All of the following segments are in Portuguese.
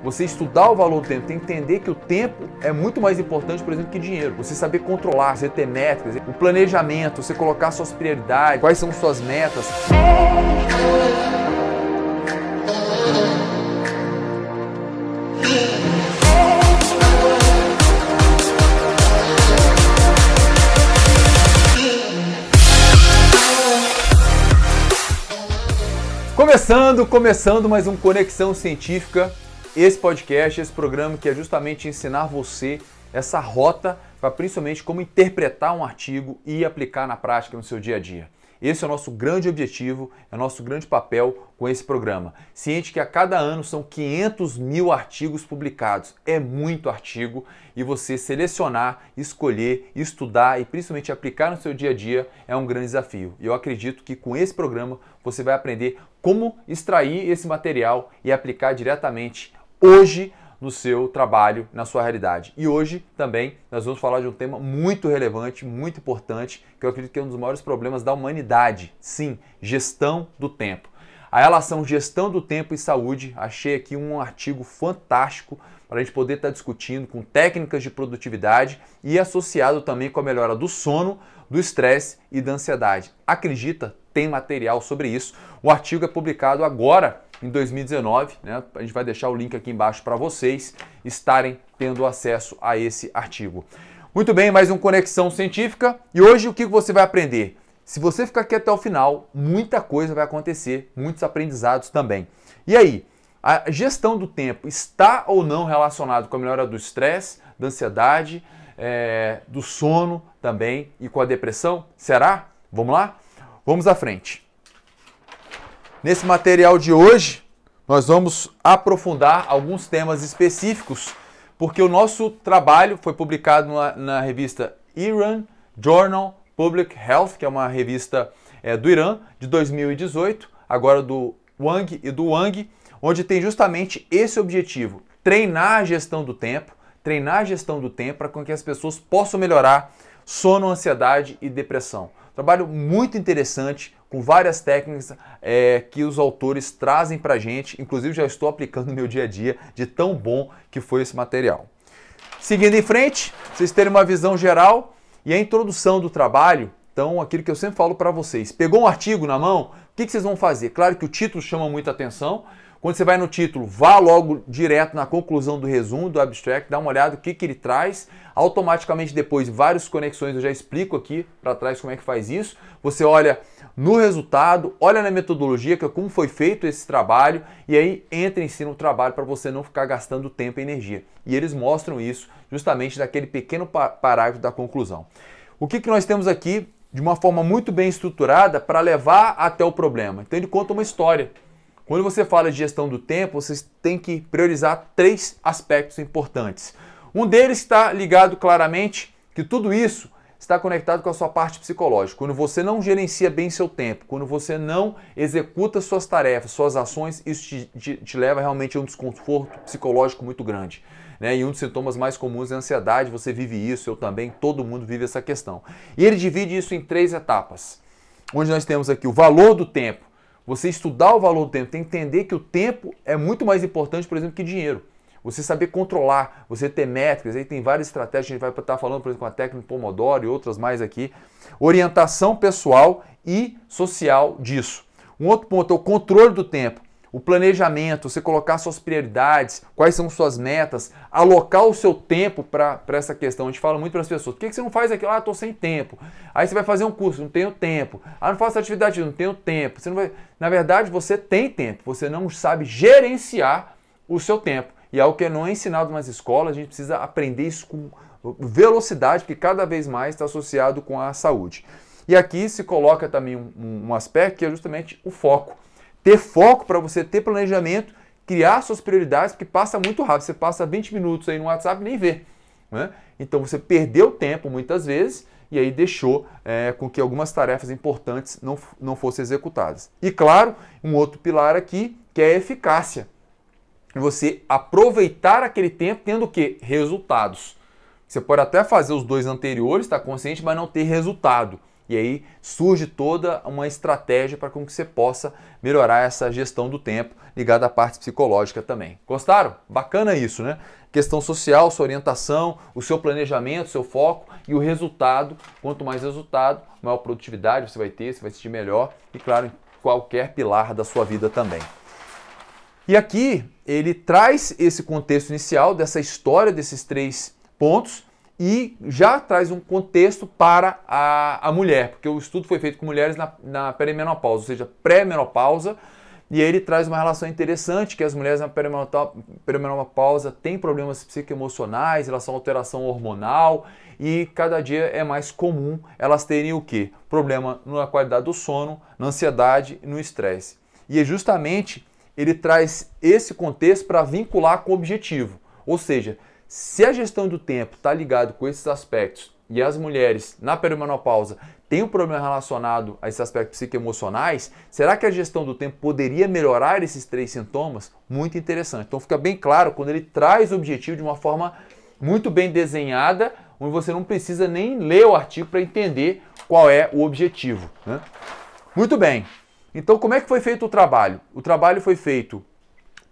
Você estudar o valor do tempo, tem que entender que o tempo é muito mais importante, por exemplo, que dinheiro. Você saber controlar, você ter métricas, o planejamento, você colocar suas prioridades, quais são suas metas. Começando mais um Conexão Científica, esse podcast, esse programa que é justamente ensinar você essa rota para principalmente como interpretar um artigo e aplicar na prática no seu dia a dia. Esse é o nosso grande objetivo, é o nosso grande papel com esse programa. Ciente que a cada ano são 500 mil artigos publicados. É muito artigo e você selecionar, escolher, estudar e principalmente aplicar no seu dia a dia é um grande desafio. E eu acredito que com esse programa você vai aprender como extrair esse material e aplicar diretamente hoje no seu trabalho, na sua realidade. E hoje também nós vamos falar de um tema muito relevante, muito importante, que eu acredito que é um dos maiores problemas da humanidade. Sim, gestão do tempo. A relação gestão do tempo e saúde, achei aqui um artigo fantástico para a gente poder estar discutindo com técnicas de produtividade e associado também com a melhora do sono, do estresse e da ansiedade. Acredita? Tem material sobre isso. O artigo é publicado agora, em 2019, né? A gente vai deixar o link aqui embaixo para vocês estarem tendo acesso a esse artigo. Muito bem, mais um Conexão Científica. E hoje o que você vai aprender? Se você ficar aqui até o final, muita coisa vai acontecer, muitos aprendizados também. E aí, a gestão do tempo está ou não relacionado com a melhora do estresse, da ansiedade, do sono também e com a depressão? Será? Vamos lá? Vamos à frente. Nesse material de hoje, nós vamos aprofundar alguns temas específicos, porque o nosso trabalho foi publicado na revista Iran Journal Public Health, que é uma revista do Irã, de 2018, agora do Wang e do Wang, onde tem justamente esse objetivo, treinar a gestão do tempo para que as pessoas possam melhorar sono, ansiedade e depressão. Trabalho muito interessante, com várias técnicas que os autores trazem para a gente, inclusive já estou aplicando no meu dia a dia, de tão bom que foi esse material. Seguindo em frente, vocês terem uma visão geral e a introdução do trabalho, então aquilo que eu sempre falo para vocês. Pegou um artigo na mão, o que vocês vão fazer? Claro que o título chama muita atenção. Quando você vai no título, vá logo direto na conclusão do resumo, do abstract, dá uma olhada no que ele traz. Automaticamente depois, várias conexões, eu já explico aqui para trás como é que faz isso. Você olha no resultado, olha na metodologia, que é como foi feito esse trabalho, e aí entra em si no trabalho para você não ficar gastando tempo e energia. E eles mostram isso justamente naquele pequeno parágrafo da conclusão. O que nós temos aqui de uma forma muito bem estruturada para levar até o problema? Então ele conta uma história. Quando você fala de gestão do tempo, vocês têm que priorizar 3 aspectos importantes. Um deles está ligado claramente que tudo isso está conectado com a sua parte psicológica. Quando você não gerencia bem seu tempo, quando você não executa suas tarefas, suas ações, isso te leva realmente a um desconforto psicológico muito grande. Né? E um dos sintomas mais comuns é a ansiedade, você vive isso, eu também, todo mundo vive essa questão. E ele divide isso em 3 etapas, onde nós temos aqui o valor do tempo. Você estudar o valor do tempo, tem que entender que o tempo é muito mais importante, por exemplo, que dinheiro. Você saber controlar, você ter métricas, aí tem várias estratégias, a gente vai estar falando, por exemplo, com a técnica Pomodoro e outras mais aqui. Orientação pessoal e social disso. Um outro ponto é o controle do tempo. O planejamento, você colocar suas prioridades, quais são suas metas, alocar o seu tempo para essa questão. A gente fala muito para as pessoas, por que você não faz aquilo? Ah, estou sem tempo. Aí você vai fazer um curso, não tenho tempo. Ah, não faço atividade, não tenho tempo. Você não vai... Na verdade, você tem tempo, você não sabe gerenciar o seu tempo. E é algo que não é ensinado nas escolas, a gente precisa aprender isso com velocidade, porque cada vez mais está associado com a saúde. E aqui se coloca também um aspecto que é justamente o foco. Ter foco para você ter planejamento, criar suas prioridades, porque passa muito rápido. Você passa 20 minutos aí no WhatsApp e nem vê. Né? Então você perdeu tempo muitas vezes e aí deixou com que algumas tarefas importantes não fossem executadas. E claro, um outro pilar aqui que é a eficácia. Você aproveitar aquele tempo tendo o quê? Resultados. Você pode até fazer os 2 anteriores, está consciente, mas não ter resultado. E aí surge toda uma estratégia para que você possa melhorar essa gestão do tempo ligada à parte psicológica também. Gostaram? Bacana isso, né? Questão social, sua orientação, o seu planejamento, seu foco e o resultado. Quanto mais resultado, maior produtividade você vai ter, você vai se sentir melhor e, claro, em qualquer pilar da sua vida também. E aqui ele traz esse contexto inicial dessa história desses 3 pontos e já traz um contexto para a mulher, porque o estudo foi feito com mulheres na perimenopausa, ou seja, pré-menopausa. E aí ele traz uma relação interessante, que as mulheres na perimenopausa têm problemas psicoemocionais, em relação à alteração hormonal, e cada dia é mais comum elas terem o quê? Problema na qualidade do sono, na ansiedade e no estresse. E é justamente ele traz esse contexto para vincular com o objetivo. Ou seja, se a gestão do tempo está ligado com esses aspectos e as mulheres na perimenopausa têm um problema relacionado a esses aspectos psicoemocionais, será que a gestão do tempo poderia melhorar esses 3 sintomas? Muito interessante. Então fica bem claro quando ele traz o objetivo de uma forma muito bem desenhada, onde você não precisa nem ler o artigo para entender qual é o objetivo, né? Muito bem. Então como é que foi feito o trabalho? O trabalho foi feito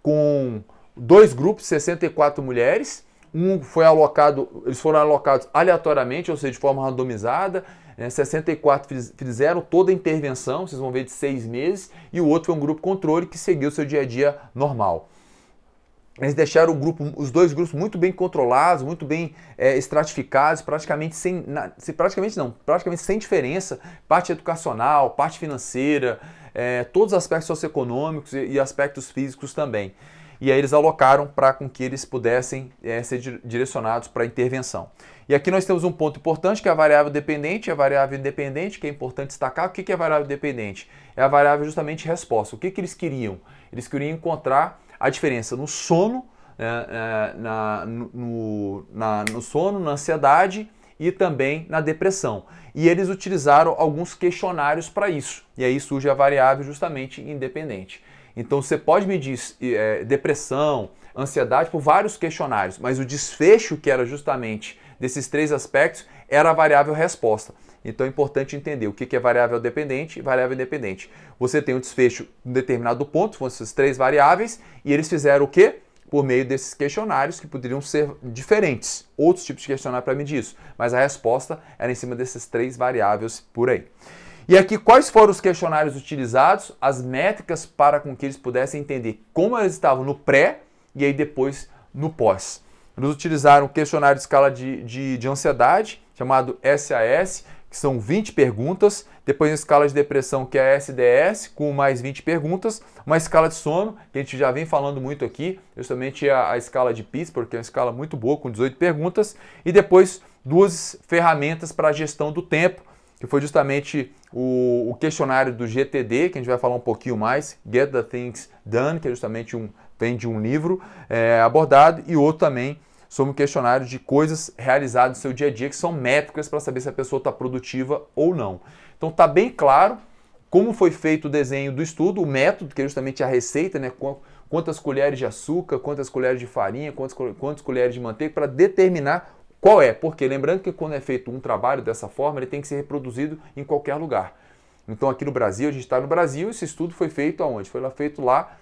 com 2 grupos, 64 mulheres. Eles foram alocados aleatoriamente, ou seja, de forma randomizada. 64 fizeram toda a intervenção, vocês vão ver, de 6 meses, e o outro foi um grupo controle que seguiu o seu dia a dia normal. Eles deixaram os 2 grupos muito bem controlados, muito bem estratificados, praticamente sem diferença, parte educacional, parte financeira, todos os aspectos socioeconômicos e aspectos físicos também. E aí eles alocaram para com que eles pudessem ser direcionados para a intervenção. E aqui nós temos um ponto importante, que é a variável dependente e a variável independente, que é importante destacar. O que é a variável dependente? É a variável justamente resposta. O que eles queriam? Eles queriam encontrar a diferença no sono, no sono, na ansiedade e também na depressão. E eles utilizaram alguns questionários para isso. E aí surge a variável justamente independente. Então você pode medir depressão, ansiedade por vários questionários, mas o desfecho, que era justamente desses 3 aspectos, era a variável resposta. Então é importante entender o que é variável dependente e variável independente. Você tem um desfecho em um determinado ponto, foram essas 3 variáveis, e eles fizeram o quê? Por meio desses questionários, que poderiam ser diferentes, outros tipos de questionário para medir isso, mas a resposta era em cima dessas 3 variáveis por aí. E aqui, quais foram os questionários utilizados, as métricas para com que eles pudessem entender como eles estavam no pré e aí depois no pós. Eles utilizaram o questionário de escala de ansiedade, chamado SAS, que são 20 perguntas, depois a escala de depressão, que é a SDS, com mais 20 perguntas, uma escala de sono, que a gente já vem falando muito aqui, justamente a escala de Pittsburgh, que é uma escala muito boa, com 18 perguntas, e depois 2 ferramentas para a gestão do tempo, que foi justamente o questionário do GTD, que a gente vai falar um pouquinho mais, Get the Things Done, que é justamente vem de um livro abordado, e outro também sobre um questionário de coisas realizadas no seu dia a dia, que são métricas para saber se a pessoa está produtiva ou não. Então está bem claro como foi feito o desenho do estudo, o método, que é justamente a receita, né? Quantas colheres de açúcar, quantas colheres de farinha, quantas colheres de manteiga, para determinar qual é. Porque lembrando que quando é feito um trabalho dessa forma, ele tem que ser reproduzido em qualquer lugar. Então aqui no Brasil, a gente está no Brasil, esse estudo foi feito aonde? Foi feito lá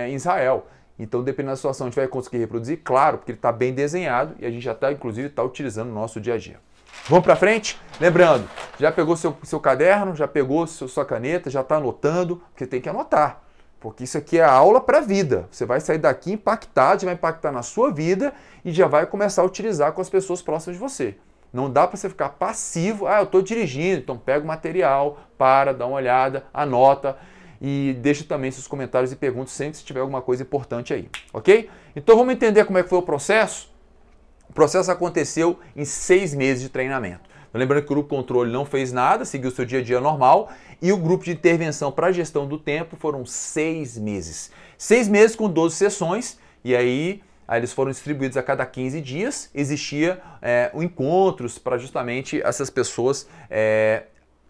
em Israel. Então, dependendo da situação, a gente vai conseguir reproduzir, claro, porque ele está bem desenhado e a gente já está, inclusive, utilizando no nosso dia a dia. Vamos para frente? Lembrando, já pegou seu caderno, já pegou sua caneta, já está anotando, porque tem que anotar, porque isso aqui é a aula para a vida. Você vai sair daqui impactado, já vai impactar na sua vida e já vai começar a utilizar com as pessoas próximas de você. Não dá para você ficar passivo, eu estou dirigindo, então pega o material, dá uma olhada, anota. E deixa também seus comentários e perguntas sempre se tiver alguma coisa importante aí, ok? Então vamos entender como é que foi o processo? O processo aconteceu em 6 meses de treinamento. Então, lembrando que o grupo controle não fez nada, seguiu o seu dia a dia normal, e o grupo de intervenção para a gestão do tempo foram 6 meses. 6 meses com 12 sessões, e aí eles foram distribuídos a cada 15 dias, existia encontros para justamente essas pessoas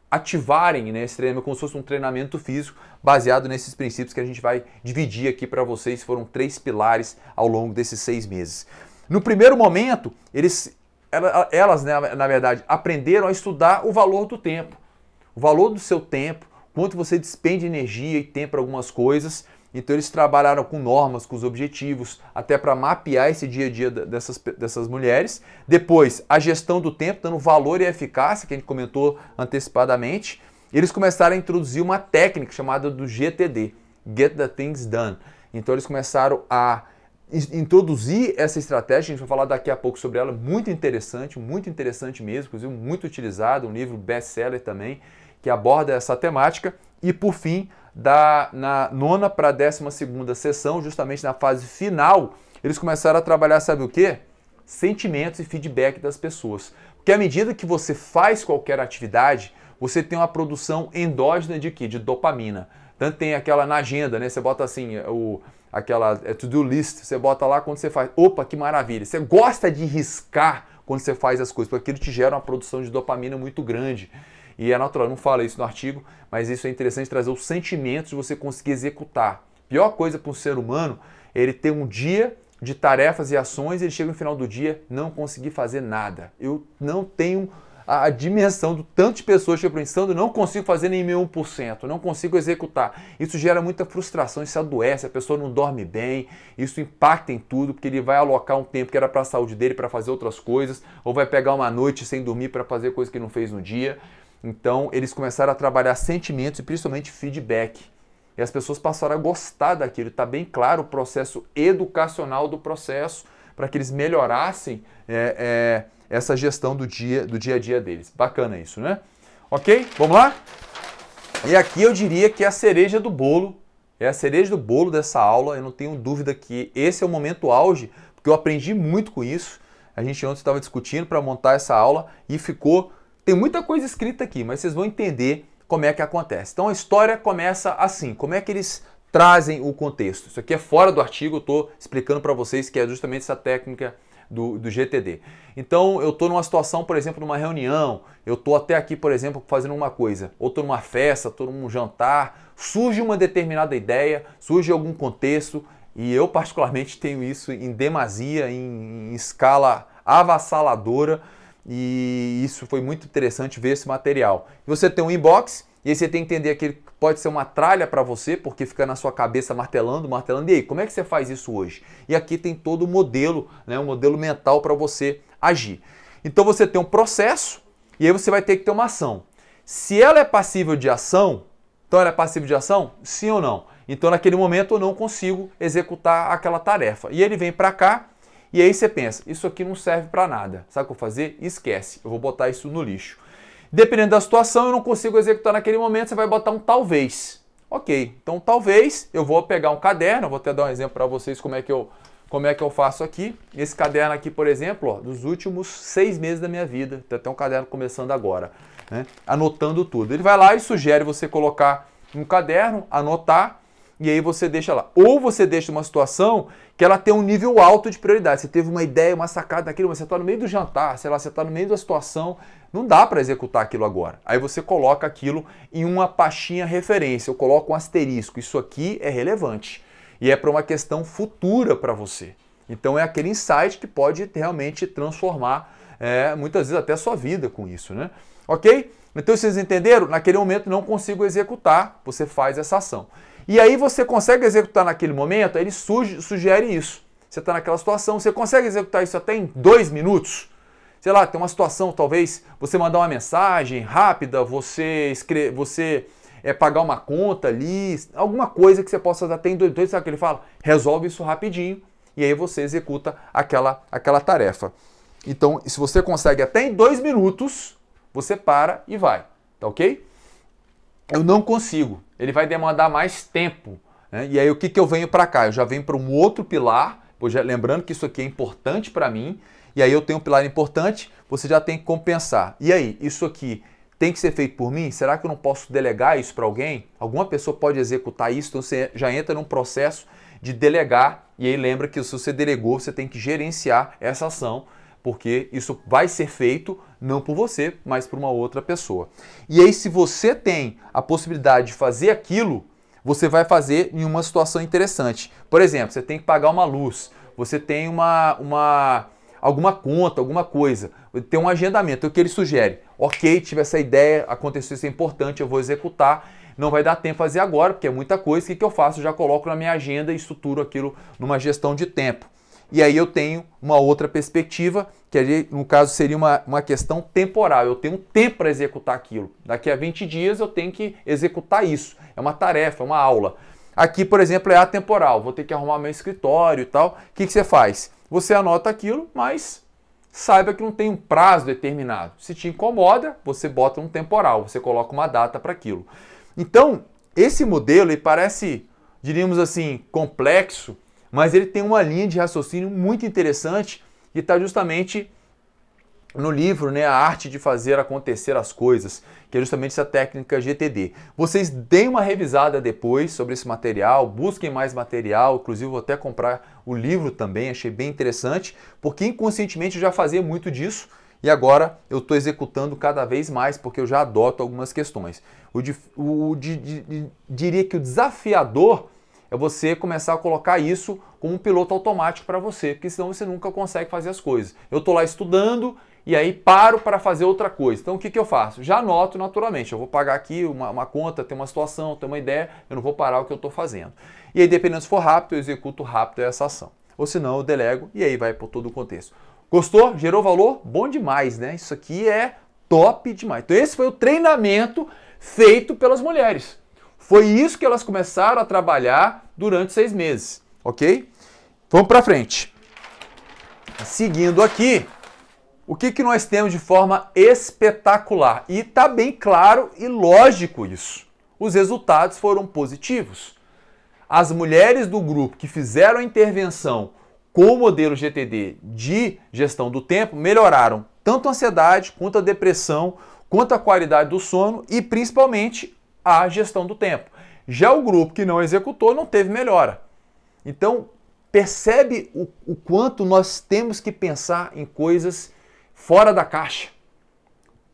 ativarem, né, esse treinamento como se fosse um treinamento físico baseado nesses princípios que a gente vai dividir aqui para vocês. Foram 3 pilares ao longo desses 6 meses. No primeiro momento, elas, né, na verdade, aprenderam a estudar o valor do tempo. o valor do seu tempo, quanto você despende energia e tempo para algumas coisas. Então eles trabalharam com normas, com os objetivos, até para mapear esse dia a dia dessas mulheres. Depois, a gestão do tempo, dando valor e eficácia, que a gente comentou antecipadamente. Eles começaram a introduzir uma técnica chamada do GTD, Get the Things Done. Então eles começaram a introduzir essa estratégia, a gente vai falar daqui a pouco sobre ela, muito interessante mesmo, inclusive muito utilizado, um livro best-seller também, que aborda essa temática. E por fim, na 9ª para a 12ª sessão, justamente na fase final, eles começaram a trabalhar, sabe o quê? Sentimentos e feedback das pessoas. Porque à medida que você faz qualquer atividade, você tem uma produção endógena de quê? De dopamina. Tanto tem aquela na agenda, né? Você bota assim, aquela to-do list, você bota lá quando você faz. Opa, que maravilha! Você gosta de riscar quando você faz as coisas, porque aquilo te gera uma produção de dopamina muito grande. E é natural, não fala isso no artigo, mas isso é interessante trazer os sentimentos de você conseguir executar. Pior coisa para um ser humano é ele ter um dia de tarefas e ações e ele chega no final do dia não conseguir fazer nada. Eu não tenho a dimensão do tanto de pessoas que eu pensando, não consigo fazer nem 1%, não consigo executar. Isso gera muita frustração, isso adoece, a pessoa não dorme bem, isso impacta em tudo, porque ele vai alocar um tempo que era para a saúde dele para fazer outras coisas, ou vai pegar uma noite sem dormir para fazer coisa que não fez no dia. Então, eles começaram a trabalhar sentimentos e principalmente feedback. E as pessoas passaram a gostar daquilo. Está bem claro o processo educacional do processo para que eles melhorassem essa gestão do dia a dia deles. Bacana isso, né? Ok? Vamos lá? E aqui eu diria que é a cereja do bolo. É a cereja do bolo dessa aula. Eu não tenho dúvida que esse é o momento auge, porque eu aprendi muito com isso. A gente ontem estava discutindo para montar essa aula e ficou... Tem muita coisa escrita aqui, mas vocês vão entender como é que acontece. Então a história começa assim, como é que eles trazem o contexto. Isso aqui é fora do artigo, eu estou explicando para vocês que é justamente essa técnica do GTD. Então eu estou numa situação, por exemplo, numa reunião, eu estou até aqui, por exemplo, fazendo uma coisa, ou estou numa festa, estou num jantar, surge uma determinada ideia, surge algum contexto, e eu particularmente tenho isso em demasia, em escala avassaladora, e isso foi muito interessante ver esse material. Você tem um inbox, e aí você tem que entender que ele pode ser uma tralha para você, porque fica na sua cabeça martelando, e aí, como é que você faz isso hoje? E aqui tem todo o modelo, né, um modelo mental para você agir. Então você tem um processo, e aí você vai ter que ter uma ação. Se ela é passível de ação, então ela é passível de ação? Sim ou não? Então naquele momento eu não consigo executar aquela tarefa. E ele vem para cá, e aí você pensa, isso aqui não serve para nada. Sabe o que eu vou fazer? Esquece, eu vou botar isso no lixo. Dependendo da situação, eu não consigo executar naquele momento, você vai botar um talvez. Ok, então talvez eu vou pegar um caderno, eu vou até dar um exemplo para vocês como é que eu faço aqui. Esse caderno aqui, por exemplo, ó, dos últimos 6 meses da minha vida, tem até um caderno começando agora, né? Anotando tudo. Ele vai lá e sugere você colocar um caderno, anotar, e aí você deixa lá. Ou você deixa uma situação que ela tem um nível alto de prioridade. Você teve uma ideia, uma sacada daquilo, mas você está no meio do jantar, sei lá, você está no meio da situação, não dá para executar aquilo agora. Aí você coloca aquilo em uma pastinha referência, eu coloco um asterisco. Isso aqui é relevante e é para uma questão futura para você. Então é aquele insight que pode realmente transformar, muitas vezes até a sua vida com isso, né? Ok? Então vocês entenderam? Naquele momento não consigo executar, você faz essa ação. E aí você consegue executar naquele momento, aí ele sugere isso. Você está naquela situação, você consegue executar isso até em 2 minutos? Sei lá, tem uma situação, talvez você mandar uma mensagem rápida, você pagar uma conta ali, alguma coisa que você possa fazer até em 2 minutos, sabe o que ele fala? Resolve isso rapidinho e aí você executa aquela tarefa. Então, se você consegue até em 2 minutos, você para e vai, tá ok? Eu não consigo, ele vai demandar mais tempo, né? E aí o que eu venho para cá? Eu já venho para um outro pilar, lembrando que isso aqui é importante para mim, e aí eu tenho um pilar importante, você já tem que compensar. E aí, isso aqui tem que ser feito por mim? Será que eu não posso delegar isso para alguém? Alguma pessoa pode executar isso? Então você já entra num processo de delegar, e aí lembra que se você delegou, você tem que gerenciar essa ação, porque isso vai ser feito não por você, mas por uma outra pessoa. E aí, se você tem a possibilidade de fazer aquilo, você vai fazer em uma situação interessante. Por exemplo, você tem que pagar uma luz, você tem alguma conta, alguma coisa, tem um agendamento, o que ele sugere? Ok, tive essa ideia, aconteceu, isso é importante, eu vou executar, não vai dar tempo de fazer agora, porque é muita coisa, o que eu faço? Eu já coloco na minha agenda e estruturo aquilo numa gestão de tempo. E aí eu tenho uma outra perspectiva, que ali, no caso seria uma questão temporal, eu tenho um tempo para executar aquilo. Daqui a 20 dias eu tenho que executar isso, é uma tarefa, é uma aula. Aqui, por exemplo, é atemporal, vou ter que arrumar meu escritório e tal. O que você faz? Você anota aquilo, mas saiba que não tem um prazo determinado. Se te incomoda, você bota um temporal, você coloca uma data para aquilo. Então, esse modelo ele parece, diríamos assim, complexo, mas ele tem uma linha de raciocínio muito interessante que está justamente no livro, né, A Arte de Fazer Acontecer as Coisas, que é justamente essa técnica GTD. Vocês deem uma revisada depois sobre esse material, busquem mais material, inclusive vou até comprar o livro também, achei bem interessante, porque inconscientemente eu já fazia muito disso e agora eu estou executando cada vez mais porque eu já adoto algumas questões. Diria que o desafiador é você começar a colocar isso como um piloto automático para você, porque senão você nunca consegue fazer as coisas. Eu estou lá estudando e aí paro para fazer outra coisa. Então o que eu faço? Já anoto naturalmente. Eu vou pagar aqui uma conta, tem uma situação, tem uma ideia, eu não vou parar o que eu estou fazendo. E aí, dependendo se for rápido, eu executo rápido essa ação. Ou se não, eu delego e aí vai por todo o contexto. Gostou? Gerou valor? Bom demais, né? Isso aqui é top demais. Então esse foi o treinamento feito pelas mulheres. Foi isso que elas começaram a trabalhar durante 6 meses, ok? Vamos para frente. Seguindo aqui, o que nós temos de forma espetacular? E está bem claro e lógico isso. Os resultados foram positivos. As mulheres do grupo que fizeram a intervenção com o modelo GTD de gestão do tempo melhoraram tanto a ansiedade, quanto a depressão, quanto a qualidade do sono e principalmente a gestão do tempo. Já o grupo que não executou não teve melhora. Então, percebe o quanto nós temos que pensar em coisas fora da caixa.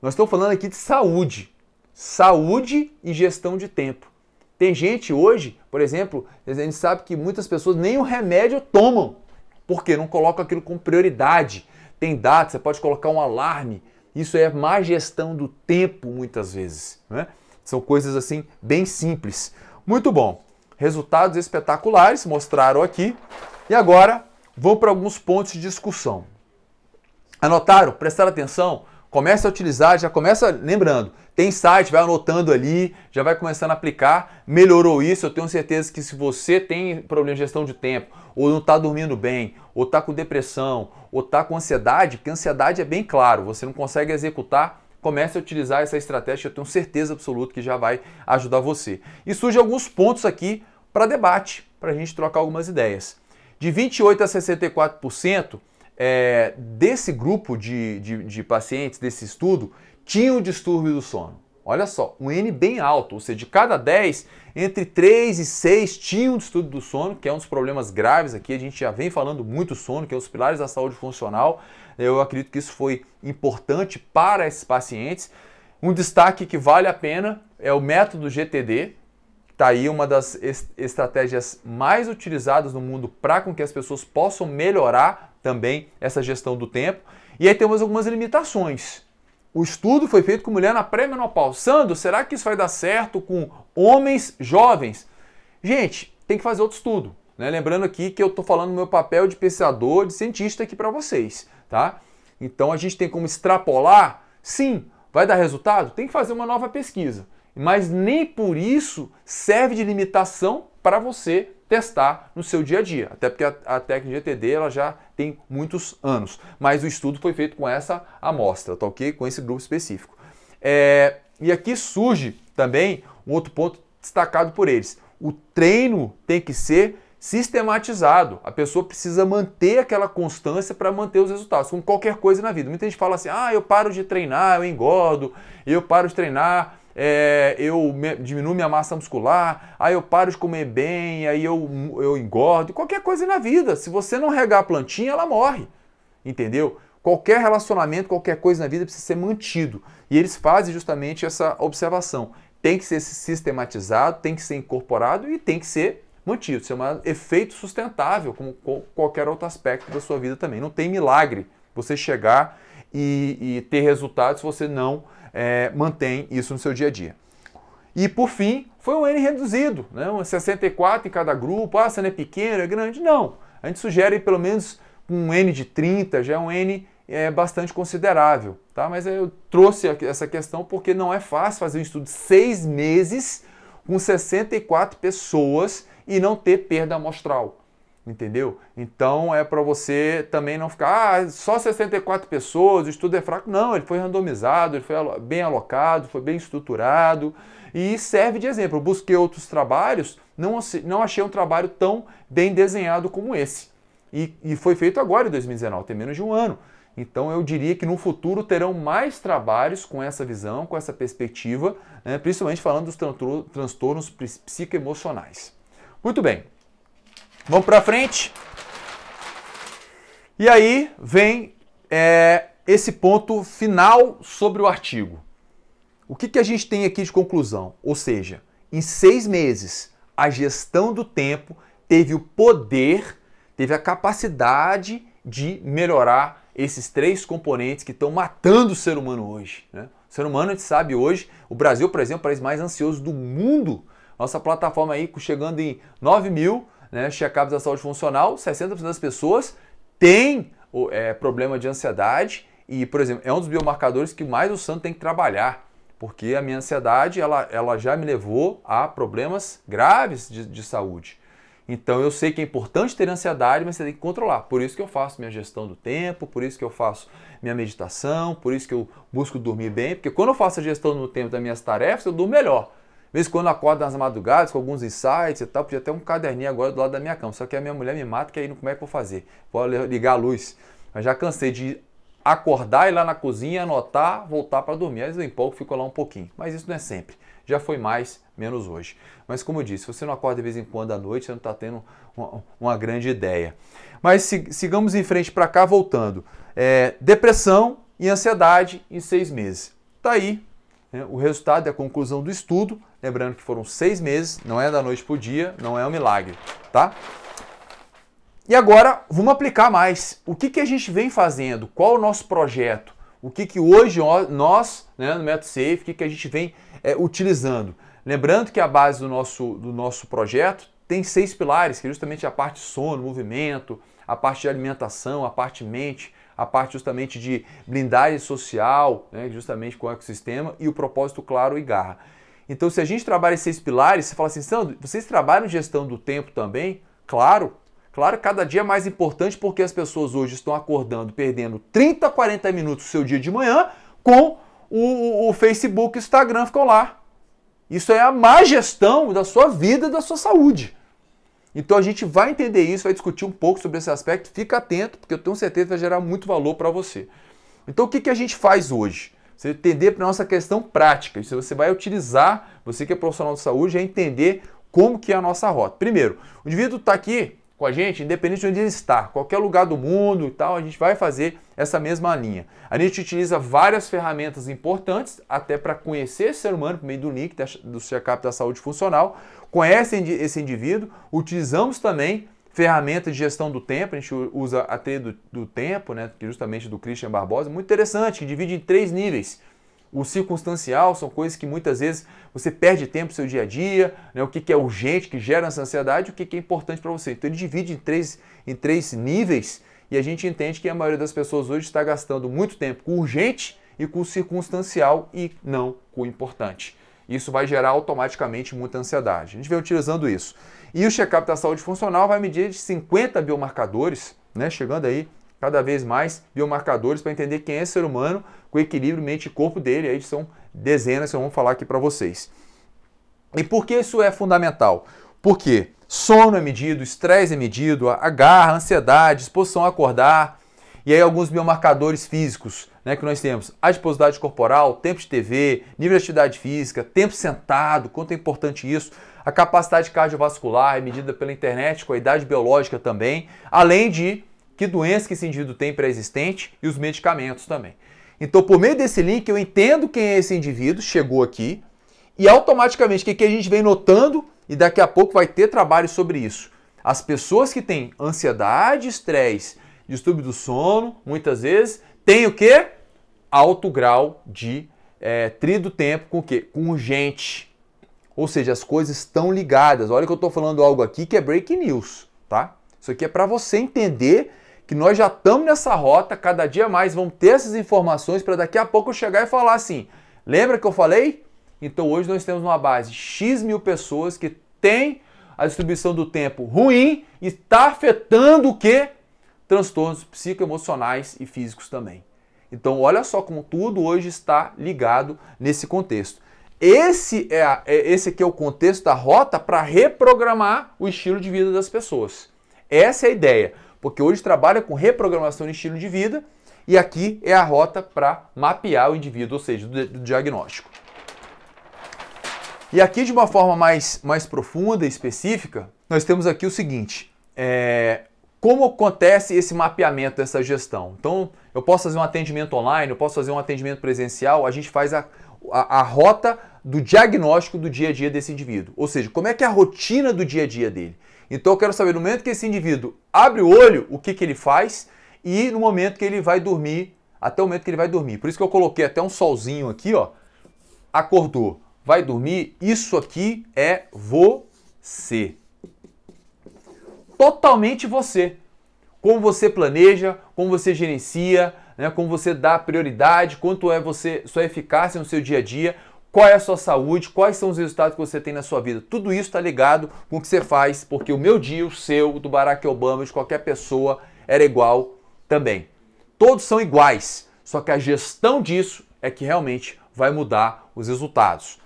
Nós estamos falando aqui de saúde. Saúde e gestão de tempo. Tem gente hoje, por exemplo, a gente sabe que muitas pessoas nem o remédio tomam, porque não colocam aquilo com prioridade. Tem data, você pode colocar um alarme. Isso é má gestão do tempo muitas vezes, né? São coisas assim bem simples. Muito bom. Resultados espetaculares, mostraram aqui. E agora, vou para alguns pontos de discussão. Anotaram? Prestaram atenção? Comece a utilizar, já começa lembrando. Tem site, vai anotando ali, já vai começando a aplicar. Melhorou isso, eu tenho certeza que se você tem problema de gestão de tempo, ou não está dormindo bem, ou está com depressão, ou está com ansiedade, porque ansiedade é bem claro, você não consegue executar, comece a utilizar essa estratégia, eu tenho certeza absoluta que já vai ajudar você. E surgem alguns pontos aqui para debate, para a gente trocar algumas ideias. De 28% a 64%, desse grupo de pacientes, desse estudo, tinham distúrbio do sono. Olha só, um N bem alto, ou seja, de cada 10, entre 3 e 6 tinham distúrbio do sono, que é um dos problemas graves aqui, a gente já vem falando muito do sono, que é um dos pilares da saúde funcional. Eu acredito que isso foi importante para esses pacientes. Um destaque que vale a pena é o método GTD, que está aí uma das estratégias mais utilizadas no mundo para com que as pessoas possam melhorar também essa gestão do tempo. E aí temos algumas limitações. O estudo foi feito com mulher na pré-menopausa. Sandro, será que isso vai dar certo com homens jovens? Gente, tem que fazer outro estudo, né? Lembrando aqui que eu estou falando do meu papel de pesquisador, de cientista aqui para vocês, tá? Então a gente tem como extrapolar? Sim. Vai dar resultado? Tem que fazer uma nova pesquisa. Mas nem por isso serve de limitação para você testar no seu dia a dia. Até porque a técnica GTD ela já tem muitos anos. Mas o estudo foi feito com essa amostra, tá ok? Com esse grupo específico. E aqui surge também um outro ponto destacado por eles. O treino tem que ser sistematizado. A pessoa precisa manter aquela constância para manter os resultados, como qualquer coisa na vida. Muita gente fala assim, eu paro de treinar, eu engordo, eu paro de treinar, eu diminuo minha massa muscular, aí eu paro de comer bem, aí eu engordo. Qualquer coisa na vida, se você não regar a plantinha, ela morre, entendeu? Qualquer relacionamento, qualquer coisa na vida precisa ser mantido. E eles fazem justamente essa observação. Tem que ser sistematizado, tem que ser incorporado e tem que ser mantido. Isso é um efeito sustentável, como qualquer outro aspecto da sua vida também. Não tem milagre você chegar e ter resultados se você não mantém isso no seu dia a dia. E por fim, foi um N reduzido, né? Um 64 em cada grupo. Ah, se não é pequeno, é grande? Não. A gente sugere pelo menos um N de 30, já é um N bastante considerável, tá? Mas eu trouxe essa questão porque não é fácil fazer um estudo de 6 meses com 64 pessoas e não ter perda amostral, entendeu? Então é para você também não ficar, só 64 pessoas, o estudo é fraco. Não, ele foi randomizado, ele foi bem alocado, foi bem estruturado e serve de exemplo. Eu busquei outros trabalhos, não achei um trabalho tão bem desenhado como esse. E foi feito agora em 2019, tem menos de um ano. Então eu diria que no futuro terão mais trabalhos com essa visão, com essa perspectiva, né, principalmente falando dos transtornos psicoemocionais. Muito bem, vamos para frente. E aí vem esse ponto final sobre o artigo. O que a gente tem aqui de conclusão? Ou seja, em 6 meses, a gestão do tempo teve o poder, teve a capacidade de melhorar esses 3 componentes que estão matando o ser humano hoje, né? O ser humano, a gente sabe hoje, o Brasil, por exemplo, é o país mais ansioso do mundo. Nossa plataforma aí, chegando em 9 mil, né, check-ups da saúde funcional, 60% das pessoas têm problema de ansiedade e, por exemplo, é um dos biomarcadores que mais o santo tem que trabalhar, porque a minha ansiedade, ela já me levou a problemas graves de saúde. Então eu sei que é importante ter ansiedade, mas você tem que controlar. Por isso que eu faço minha gestão do tempo, por isso que eu faço minha meditação, por isso que eu busco dormir bem, porque quando eu faço a gestão do tempo das minhas tarefas, eu durmo melhor. Às vezes quando eu acordo nas madrugadas com alguns insights e tal, podia ter um caderninho agora do lado da minha cama, só que a minha mulher me mata, que aí como é que eu vou fazer? Vou ligar a luz. Mas já cansei de acordar, ir lá na cozinha, anotar, voltar para dormir. Às vezes eu empolgo, fico lá um pouquinho, mas isso não é sempre. Já foi mais, menos hoje. Mas como eu disse, se você não acorda de vez em quando à noite, você não está tendo uma grande ideia. Mas sigamos em frente para cá, voltando. Depressão e ansiedade em 6 meses. Está aí, né, o resultado é a conclusão do estudo. Lembrando que foram 6 meses, não é da noite para o dia, não é um milagre, tá? E agora, vamos aplicar mais. O que a gente vem fazendo? Qual é o nosso projeto? O que hoje nós, né, no Método Safe, o que a gente vem utilizando? Lembrando que a base do nosso projeto tem 6 pilares, que é justamente a parte sono, movimento, a parte de alimentação, a parte mente, a parte justamente de blindagem social, né, justamente com o ecossistema, e o propósito claro e garra. Então, se a gente trabalha esses 6 pilares, você fala assim, Sandro, vocês trabalham gestão do tempo também? Claro, cada dia é mais importante porque as pessoas hoje estão acordando, perdendo 30, 40 minutos do seu dia de manhã com o Facebook e o Instagram ficam lá. Isso é a má gestão da sua vida e da sua saúde. Então a gente vai entender isso, vai discutir um pouco sobre esse aspecto. Fica atento, porque eu tenho certeza que vai gerar muito valor para você. Então o que a gente faz hoje? Você entender para a nossa questão prática. Isso você vai utilizar, você que é profissional de saúde, é entender como que é a nossa rota. Primeiro, o indivíduo está aqui com a gente, independente de onde ele está, qualquer lugar do mundo e tal, a gente vai fazer essa mesma linha. A gente utiliza várias ferramentas importantes, até para conhecer esse ser humano por meio do link do check-up da saúde funcional, conhece esse indivíduo, utilizamos também ferramentas de gestão do tempo, a gente usa a T do tempo, né, justamente do Christian Barbosa, muito interessante, que divide em 3 níveis. O circunstancial são coisas que muitas vezes você perde tempo no seu dia a dia, né? O que é urgente, que gera essa ansiedade, o que é importante para você. Então ele divide em três níveis e a gente entende que a maioria das pessoas hoje está gastando muito tempo com o urgente e com o circunstancial e não com o importante. Isso vai gerar automaticamente muita ansiedade. A gente vem utilizando isso. E o check-up da saúde funcional vai medir de 50 biomarcadores, né? Chegando aí cada vez mais biomarcadores para entender quem é ser humano com equilíbrio mente e corpo dele. Aí são dezenas que eu vou falar aqui para vocês. E por que isso é fundamental? Porque sono é medido, estresse é medido, a garra, a ansiedade, exposição a acordar, e aí alguns biomarcadores físicos, né, que nós temos: adiposidade corporal, tempo de TV, nível de atividade física, tempo sentado, quanto é importante isso, a capacidade cardiovascular é medida pela internet, com a idade biológica também, além de que doença que esse indivíduo tem pré-existente e os medicamentos também. Então, por meio desse link, eu entendo quem é esse indivíduo, chegou aqui, e automaticamente o que a gente vem notando, e daqui a pouco vai ter trabalho sobre isso. As pessoas que têm ansiedade, estresse distúrbio do sono, muitas vezes, tem o quê? Alto grau de tri do tempo com o quê? Com urgente. Ou seja, as coisas estão ligadas. Olha que eu estou falando algo aqui que é breaking news, tá? Isso aqui é para você entender que nós já estamos nessa rota, cada dia mais vamos ter essas informações para daqui a pouco eu chegar e falar assim, lembra que eu falei? Então hoje nós temos uma base X mil pessoas que tem a distribuição do tempo ruim e está afetando o quê? Transtornos psicoemocionais e físicos também. Então olha só como tudo hoje está ligado nesse contexto. Esse aqui é o contexto da rota para reprogramar o estilo de vida das pessoas. Essa é a ideia, porque hoje trabalha com reprogramação de estilo de vida e aqui é a rota para mapear o indivíduo, ou seja, do diagnóstico. E aqui de uma forma mais profunda e específica, nós temos aqui o seguinte, como acontece esse mapeamento, essa gestão? Então, eu posso fazer um atendimento online, eu posso fazer um atendimento presencial, a gente faz a rota do diagnóstico do dia a dia desse indivíduo. Ou seja, como é que é a rotina do dia a dia dele. Então eu quero saber no momento que esse indivíduo abre o olho, o que ele faz e no momento que ele vai dormir, até o momento que ele vai dormir. Por isso que eu coloquei até um solzinho aqui, ó. Acordou, vai dormir, isso aqui é você. Totalmente você. Como você planeja, como você gerencia, né, como você dá prioridade, quanto é sua eficácia no seu dia a dia, qual é a sua saúde, quais são os resultados que você tem na sua vida. Tudo isso está ligado com o que você faz, porque o meu dia, o seu, do Barack Obama, de qualquer pessoa, era igual também. Todos são iguais, só que a gestão disso é que realmente vai mudar os resultados.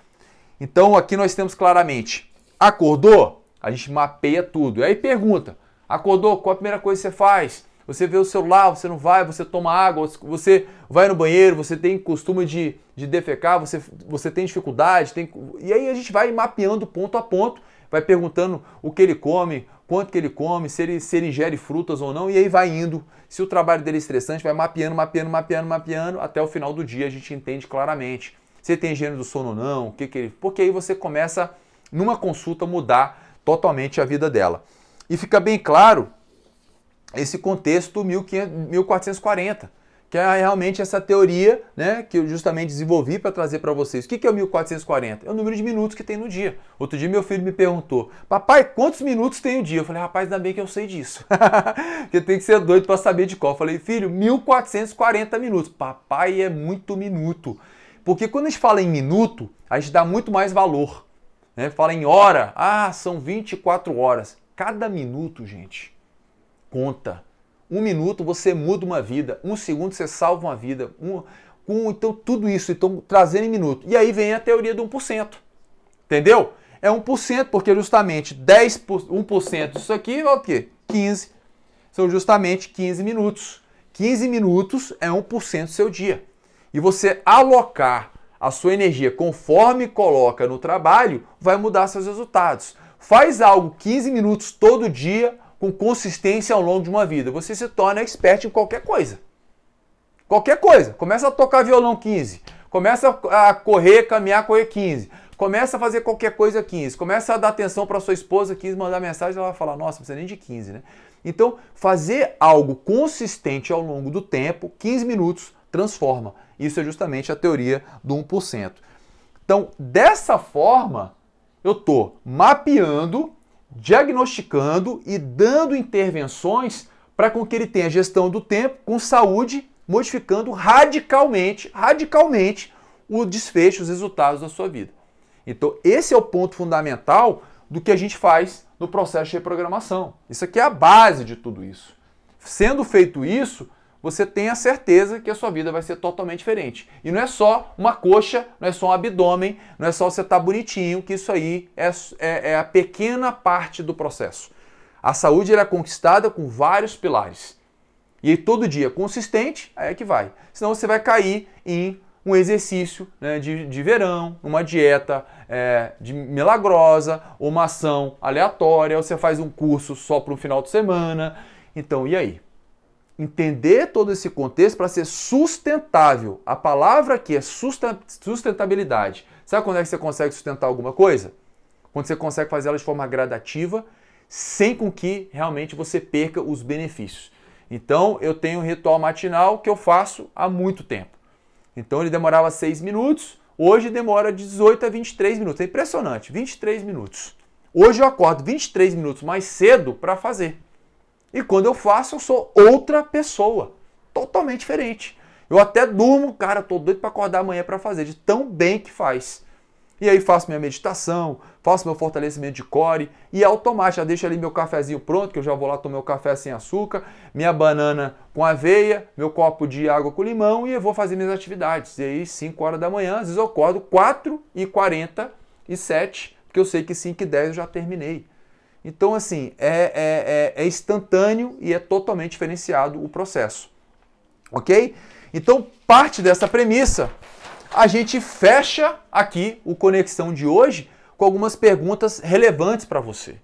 Então aqui nós temos claramente, acordou? A gente mapeia tudo. E aí pergunta, acordou, qual a primeira coisa que você faz? Você vê o celular, você não vai, você toma água, você vai no banheiro, você tem costume de defecar, você tem dificuldade, e aí a gente vai mapeando ponto a ponto, vai perguntando o que ele come, quanto que ele come, se ele ingere frutas ou não, e aí vai indo. Se o trabalho dele é estressante, vai mapeando, até o final do dia a gente entende claramente se ele tem higiene do sono ou não, porque aí você começa, numa consulta, mudar totalmente a vida dela. E fica bem claro esse contexto 1440, que é realmente essa teoria, né, que eu justamente desenvolvi para trazer para vocês. O que é o 1440? É o número de minutos que tem no dia. Outro dia meu filho me perguntou, papai, quantos minutos tem o dia? Eu falei, rapaz, ainda bem que eu sei disso. Porque tem que ser doido para saber de qual. Eu falei, filho, 1440 minutos. Papai, é muito minuto. Porque quando a gente fala em minuto, a gente dá muito mais valor. Né? Fala em hora, são 24 horas. Cada minuto, gente, conta. 1 minuto você muda uma vida, 1 segundo você salva uma vida, então tudo isso, então trazendo em minuto. E aí vem a teoria do 1%, entendeu? É 1%, porque justamente 1% disso aqui é o quê? 15. São justamente 15 minutos. 15 minutos é 1% do seu dia. E você alocar a sua energia conforme coloca no trabalho, vai mudar seus resultados. Faz algo 15 minutos todo dia, com consistência ao longo de uma vida. Você se torna expert em qualquer coisa. Qualquer coisa. Começa a tocar violão 15. Começa a caminhar, correr 15. Começa a fazer qualquer coisa 15. Começa a dar atenção para sua esposa 15, mandar mensagem, ela vai falar, nossa, não precisa nem de 15, né? Então, fazer algo consistente ao longo do tempo, 15 minutos, transforma. Isso é justamente a teoria do 1%. Então, dessa forma, eu estou mapeando, diagnosticando e dando intervenções para com que ele tenha gestão do tempo com saúde, modificando radicalmente o desfecho, os resultados da sua vida. Então, esse é o ponto fundamental do que a gente faz no processo de reprogramação. Isso aqui é a base de tudo isso. Sendo feito isso, você tem a certeza que a sua vida vai ser totalmente diferente. E não é só uma coxa, não é só um abdômen, não é só você estar bonitinho, que isso aí é a pequena parte do processo. A saúde é conquistada com vários pilares. E aí, todo dia consistente, aí é que vai. Senão você vai cair em um exercício, né, de verão, uma dieta milagrosa, ou uma ação aleatória, ou você faz um curso só para um final de semana. Então, e aí? Entender todo esse contexto para ser sustentável. A palavra aqui é sustentabilidade. Sabe quando é que você consegue sustentar alguma coisa? Quando você consegue fazer ela de forma gradativa, sem com que realmente você perca os benefícios. Então, eu tenho um ritual matinal que eu faço há muito tempo. Então, ele demorava 6 minutos, hoje demora de 18 a 23 minutos. É impressionante, 23 minutos. Hoje eu acordo 23 minutos mais cedo para fazer. E quando eu faço, eu sou outra pessoa, totalmente diferente. Eu até durmo, cara, tô doido para acordar amanhã para fazer, de tão bem que faz. E aí faço minha meditação, faço meu fortalecimento de core e automático, já deixo ali meu cafezinho pronto, que eu já vou lá tomar meu café sem açúcar, minha banana com aveia, meu copo de água com limão e eu vou fazer minhas atividades. E aí 5 horas da manhã, às vezes eu acordo 4h47, porque eu sei que 5h10 eu já terminei. Então assim, é instantâneo e é totalmente diferenciado o processo. Ok? Então parte dessa premissa, a gente fecha aqui o Conexão de hoje com algumas perguntas relevantes para você.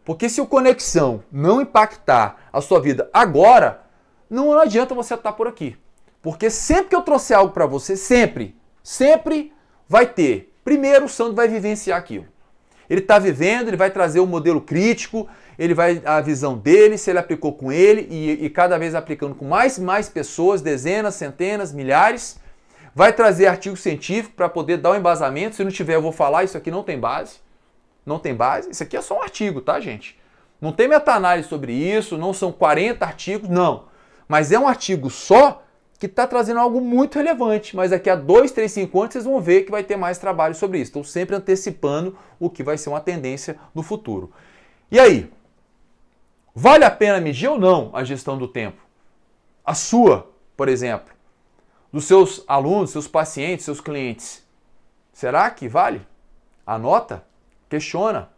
Porque se o Conexão não impactar a sua vida agora, não adianta você estar por aqui. Porque sempre que eu trouxer algo para você, sempre vai ter. Primeiro o Sandro vai vivenciar aquilo. Ele está vivendo, ele vai trazer o modelo crítico, ele vai a visão dele, se ele aplicou com ele e cada vez aplicando com mais pessoas, dezenas, centenas, milhares. Vai trazer artigo científico para poder dar o embasamento. Se não tiver, eu vou falar, isso aqui não tem base. Não tem base. Isso aqui é só um artigo, tá, gente? Não tem meta-análise sobre isso, não são 40 artigos, não. Mas é um artigo só que está trazendo algo muito relevante. Mas daqui a 2, 3, 5 anos vocês vão ver que vai ter mais trabalho sobre isso. Estou sempre antecipando o que vai ser uma tendência no futuro. E aí? Vale a pena medir ou não a gestão do tempo? A sua, por exemplo. Dos seus alunos, seus pacientes, seus clientes. Será que vale? Anota, questiona.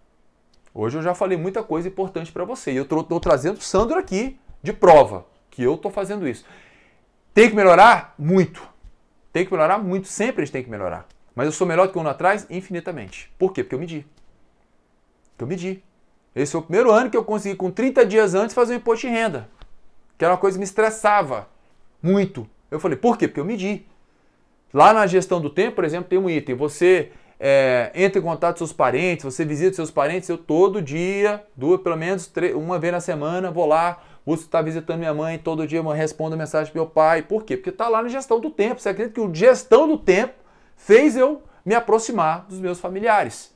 Hoje eu já falei muita coisa importante para você. E eu estou trazendo o Sandro aqui de prova, que eu estou fazendo isso. Tem que melhorar? Muito. Tem que melhorar muito, sempre a gente tem que melhorar. Mas eu sou melhor do que um ano atrás? Infinitamente. Por quê? Porque eu medi. Esse foi o primeiro ano que eu consegui, com 30 dias antes, fazer um imposto de renda. Que era uma coisa que me estressava muito. Eu falei, por quê? Porque eu medi. Lá na gestão do tempo, por exemplo, tem um item. Você entra em contato com seus parentes, você visita seus parentes. Eu todo dia, pelo menos uma vez na semana, vou lá. Você está visitando minha mãe, todo dia eu respondo a mensagem do meu pai. Por quê? Porque está lá na gestão do tempo. Você acredita que a gestão do tempo fez eu me aproximar dos meus familiares?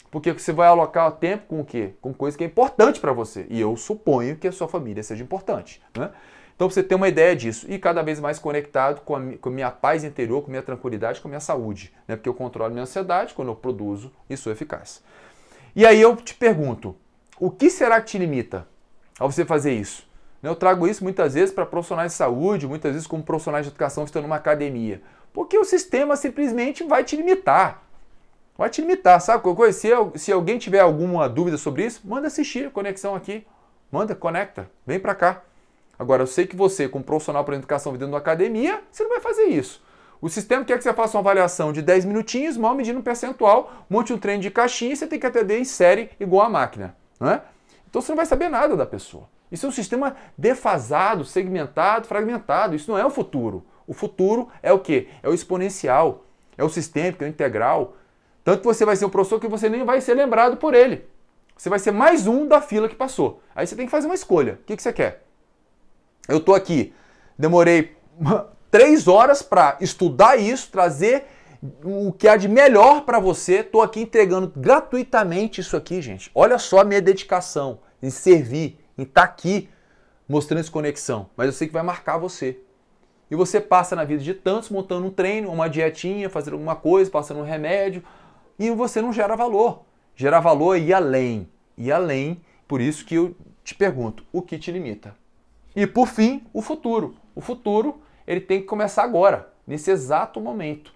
Porque você vai alocar o tempo com o quê? Com coisa que é importante para você. E eu suponho que a sua família seja importante, né? Então, você ter uma ideia disso e cada vez mais conectado com a minha paz interior, com a minha tranquilidade, com a minha saúde. Né? Porque eu controlo a minha ansiedade quando eu produzo e sou eficaz. E aí eu te pergunto, o que será que te limita ao você fazer isso? Eu trago isso muitas vezes para profissionais de saúde, muitas vezes como profissionais de educação que estão numa academia. Porque o sistema simplesmente vai te limitar. Vai te limitar, sabe? Se alguém tiver alguma dúvida sobre isso, manda assistir a Conexão aqui. Manda, conecta, vem para cá. Agora, eu sei que você, como profissional para educação dentro da academia, você não vai fazer isso. O sistema quer que você faça uma avaliação de 10 minutinhos, mal medindo um percentual, monte um treino de caixinha e você tem que atender em série igual a máquina. Não é? Então você não vai saber nada da pessoa. Isso é um sistema defasado, segmentado, fragmentado. Isso não é o futuro. O futuro é o quê? É o exponencial, é o sistêmico, é o integral. Tanto que você vai ser um professor que você nem vai ser lembrado por ele. Você vai ser mais um da fila que passou. Aí você tem que fazer uma escolha. O que você quer? Eu estou aqui, demorei 3 horas para estudar isso, trazer o que há de melhor para você. Estou aqui entregando gratuitamente isso aqui, gente. Olha só a minha dedicação em servir, em estar aqui mostrando essa conexão. Mas eu sei que vai marcar você. E você passa na vida de tantos montando um treino, uma dietinha, fazendo alguma coisa, passando um remédio, e você não gera valor. Gerar valor é ir além. Ir além, por isso que eu te pergunto, o que te limita? E por fim, o futuro. O futuro, ele tem que começar agora, nesse exato momento.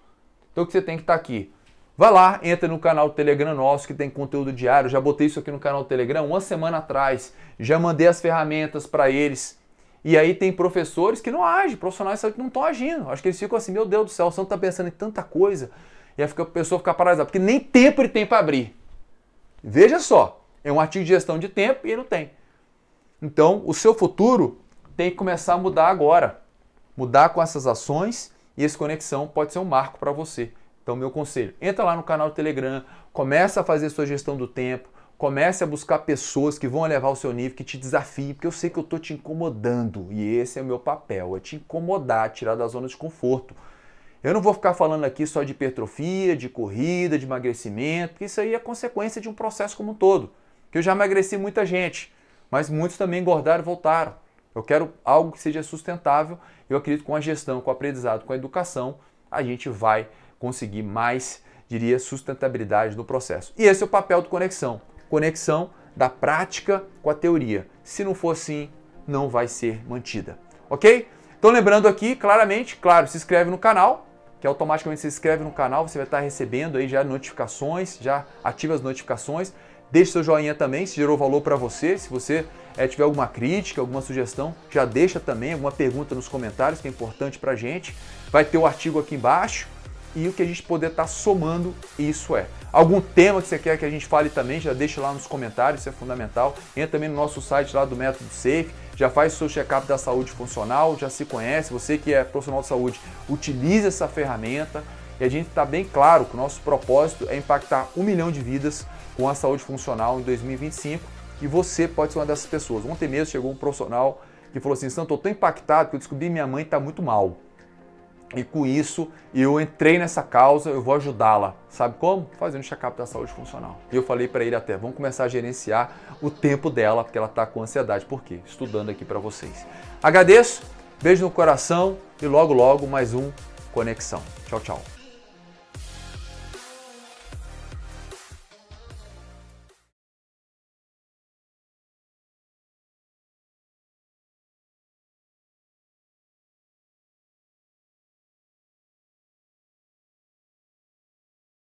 Então o que você tem que estar aqui? Vai lá, entra no canal do Telegram nosso, que tem conteúdo diário. Já botei isso aqui no canal do Telegram uma semana atrás. Já mandei as ferramentas para eles. E aí tem professores que não agem, profissionais que não estão agindo. Acho que eles ficam assim, meu Deus do céu, o Santo está pensando em tanta coisa. E aí a pessoa fica paralisada, porque nem tempo ele tem para abrir. Veja só, é um artigo de gestão de tempo e ele não tem. Então, o seu futuro tem que começar a mudar agora. Mudar com essas ações e essa conexão pode ser um marco para você. Então, meu conselho, entra lá no canal do Telegram, começa a fazer sua gestão do tempo, Comece a buscar pessoas que vão elevar o seu nível, que te desafiem, porque eu sei que eu estou te incomodando e esse é o meu papel, é te incomodar, tirar da zona de conforto. Eu não vou ficar falando aqui só de hipertrofia, de corrida, de emagrecimento, porque isso aí é consequência de um processo como um todo. Que eu já emagreci muita gente, mas muitos também engordaram e voltaram. Eu quero algo que seja sustentável. Eu acredito que com a gestão, com o aprendizado, com a educação, a gente vai conseguir mais, diria, sustentabilidade no processo. E esse é o papel do Conexão. Conexão da prática com a teoria. Se não for assim, não vai ser mantida. Ok? Então lembrando aqui, claramente, claro, se inscreve no canal, que automaticamente se inscreve no canal, você vai estar recebendo aí já notificações, já ativa as notificações. Deixe seu joinha também, se gerou valor para você. Se você tiver alguma crítica, alguma sugestão, já deixa também alguma pergunta nos comentários, que é importante para a gente. Vai ter o artigo aqui embaixo e o que a gente poder estar somando, isso é. Algum tema que você quer que a gente fale também, já deixa lá nos comentários, isso é fundamental. Entra também no nosso site lá do Método Safe, já faz o seu check-up da saúde funcional, já se conhece. Você que é profissional de saúde, utilize essa ferramenta. E a gente está bem claro que o nosso propósito é impactar 1 milhão de vidas com a saúde funcional em 2025 e você pode ser uma dessas pessoas. Ontem mesmo chegou um profissional que falou assim: Santo, eu estou tão impactado que eu descobri que minha mãe está muito mal. E com isso eu entrei nessa causa, eu vou ajudá-la. Sabe como? Fazendo check-up da saúde funcional. E eu falei para ele até, vamos começar a gerenciar o tempo dela, porque ela está com ansiedade. Por quê? Estudando aqui para vocês. Agradeço, beijo no coração e logo logo mais um Conexão. Tchau, tchau.